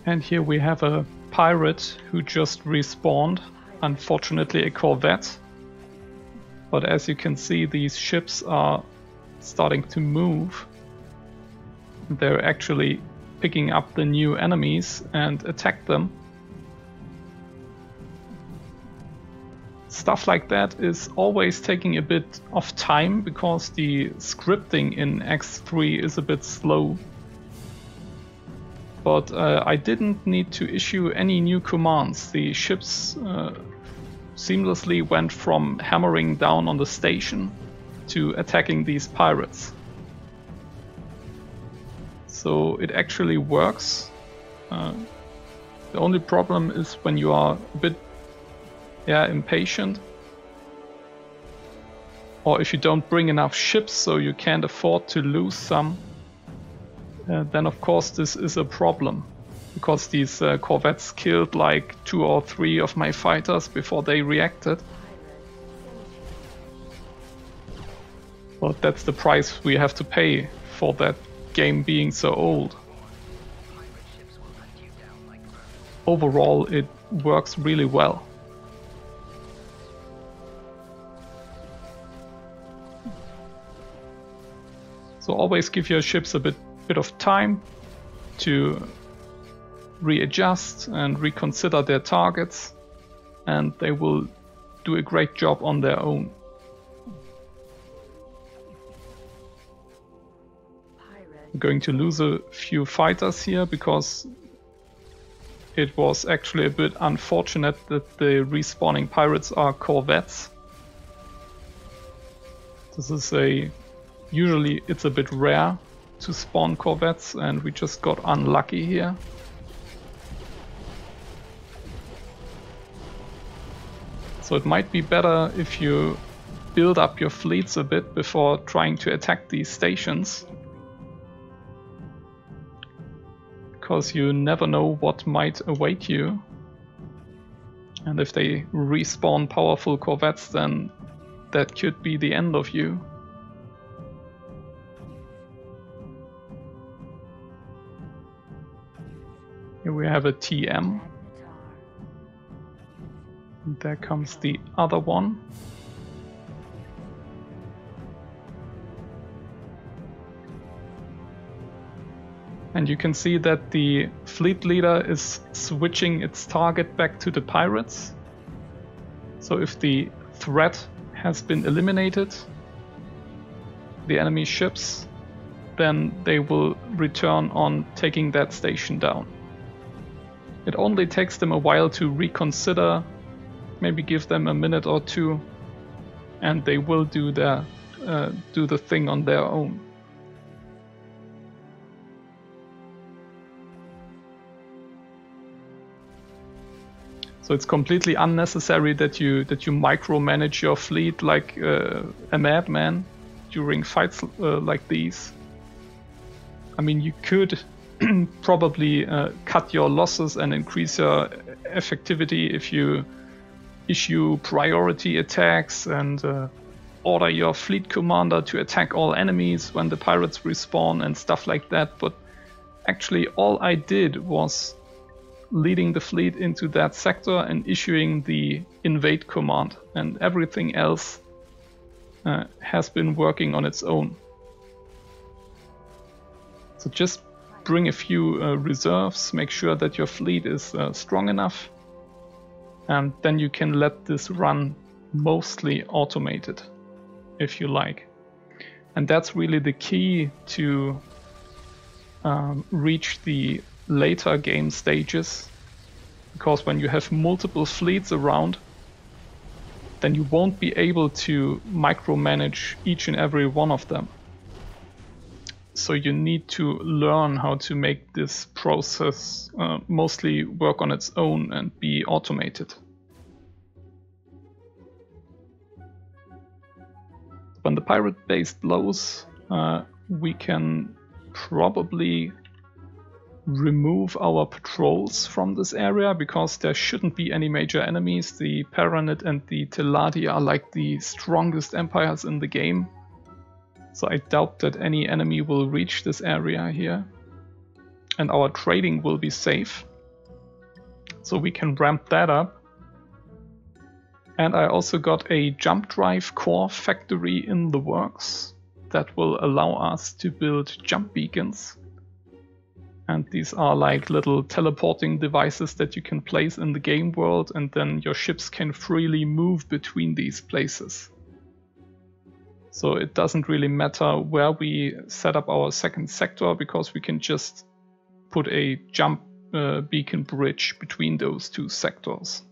And here we have a pirate who just respawned, unfortunately a corvette. But as you can see, these ships are starting to move. They're actually picking up the new enemies and attack them. Stuff like that is always taking a bit of time because the scripting in X3 is a bit slow. But I didn't need to issue any new commands. The ships seamlessly went from hammering down on the station to attacking these pirates. So it actually works. The only problem is when you are a bit impatient, or if you don't bring enough ships so you can't afford to lose some, then of course this is a problem, because these corvettes killed like 2 or 3 of my fighters before they reacted. But that's the price we have to pay for that game being so old. Overall it works really well. So always give your ships a bit of time to readjust and reconsider their targets, and they will do a great job on their own. I'm going to lose a few fighters here because it was actually a bit unfortunate that the respawning pirates are corvettes. This is usually it's a bit rare to spawn corvettes, and we just got unlucky here. So it might be better if you build up your fleets a bit before trying to attack these stations, because you never know what might await you. And if they respawn powerful corvettes, then that could be the end of you. Here we have a TM. And there comes the other one. And you can see that the fleet leader is switching its target back to the pirates. So if the threat has been eliminated, the enemy ships, then they will return on taking that station down. It only takes them a while to reconsider, maybe give them a minute or two, and they will do the thing on their own. So it's completely unnecessary that you micromanage your fleet like a madman during fights like these. I mean, you could probably cut your losses and increase your effectivity if you issue priority attacks and order your fleet commander to attack all enemies when the pirates respawn and stuff like that. But actually all I did was leading the fleet into that sector and issuing the invade command, and everything else has been working on its own. So just bring a few reserves, make sure that your fleet is strong enough, and then you can let this run mostly automated if you like. And that's really the key to reach the later game stages, because when you have multiple fleets around, then you won't be able to micromanage each and every one of them. So you need to learn how to make this process mostly work on its own and be automated. When the pirate base blows, we can probably remove our patrols from this area, because there shouldn't be any major enemies. The Paranid and the Teladi are like the strongest empires in the game. So I doubt that any enemy will reach this area here. And our trading will be safe. So we can ramp that up. And I also got a jump drive core factory in the works that will allow us to build jump beacons. And these are like little teleporting devices that you can place in the game world, and then your ships can freely move between these places. So it doesn't really matter where we set up our second sector, because we can just put a jump beacon bridge between those two sectors.